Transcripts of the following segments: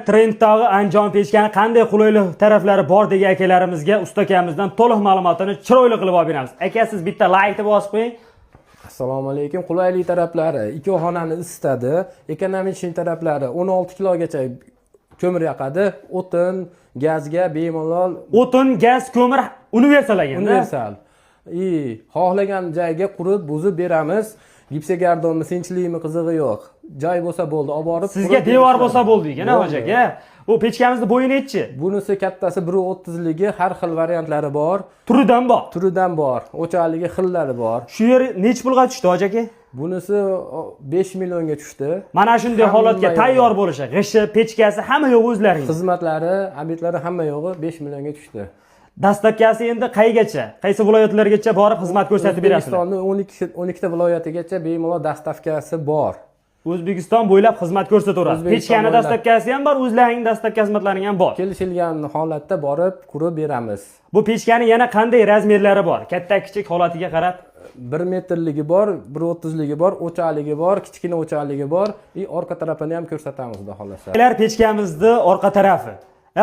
Trenddagi anjom pechkani qanday qulaylik taraflari bor degan akalarimizga usta akamizdan to'liq ma'lumotini chiroyli qilib olib beramiz. Aka, siz bitta like deb bosib qo'ying. Assalomu alaykum. Qulaylik taraflari, ikki xonani isitadi. Ekonomik taraflari 16 kilogacha ko'mir yoqadi. O'tin, gazga bemalol. O'tin, gaz, ko'mir universal ekanda. Universal. Xohlagan joyga qurib, buzib beramiz. Gipsogardonmi, sinchlikmi, qizig'i yo'q. Joy bo'lsa bo'ldi, olib borib. Sizga devor bo'lsa bo'ldi ekan, hoji aka. Bu pechkamizni bo'yi nechi? Bunisi kattasi 1.30ligi, har xil variantlari bor. Turidan bor. Turidan bor. O'chaqligi xillari bor. Shu yer necha pulga tushdi, hoji aka? Bunisi 5 millionga tushdi. Mana shunday holatga tayyor bo'lishi, g'ishi, pechkasi hamma yo'q o'zlaringiz. Xizmatlari, ob'ektlari hamma yo'g'i 5 millionga tushdi. Dastlabkasi endi qaygacha, qaysi viloyatlargacha borib xizmat ko'rsatib berasizlar? O'zbekistonning 12 ta viloyatigacha bemalol dastavkasi bor. O'zbekiston bo'ylab xizmat ko'rsataverasiz. Pechkani dastavkasi ham bor, o'zlarining dastavka xizmatlari ham bor. Kelishilgan holatda borib qurib beramiz. Bu pechkani yana qanday razmerlari bor? Katta, kichik holatiga qarab 1 metrligi bor, 1.30ligi bor, o'chaqligi bor, kichkina o'chaqligi bor. Orqa tarafini ham ko'rsatamiz xudo xolasa. Ular pechkamizning orqa tarafi.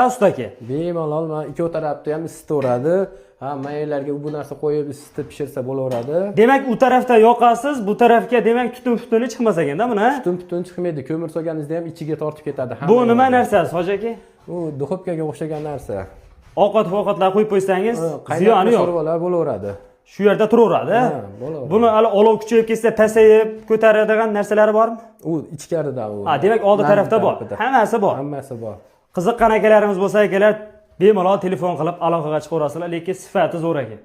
Usta aka. Bemalol ikki tarafda ham isitaveradi. Maylarga bu narsa qo'yib isitib pishirsa bo'laveradi. Demak, u tarafda yoqasiz, bu tarafga demak tutun chiqmas ekanda buni. Tutun chiqmaydi. Ko'mir solganingizda ham ichiga tortib ketadi. Bu nima narsasi, hoji aka? U duxovkaga o'xshagan narsa. Ovqatlar qo'yib qo'ysangiz, ziyoni yo'q. Sho'rvalar bo'laveradi. Shu yerda turaveradi. Buni hali olov kuchayib ketsa, pasayib ko'taradigan narsalari bormi? U ichkarida u. Demak, oldi tarafda bor. Hammasi bor. Hammasi bor. Qiziqqan akalarimiz bo'lsa, akalar bemalol telefon qilib aloqaga chiqaverasizlar, lekin sifati zo'r ekan.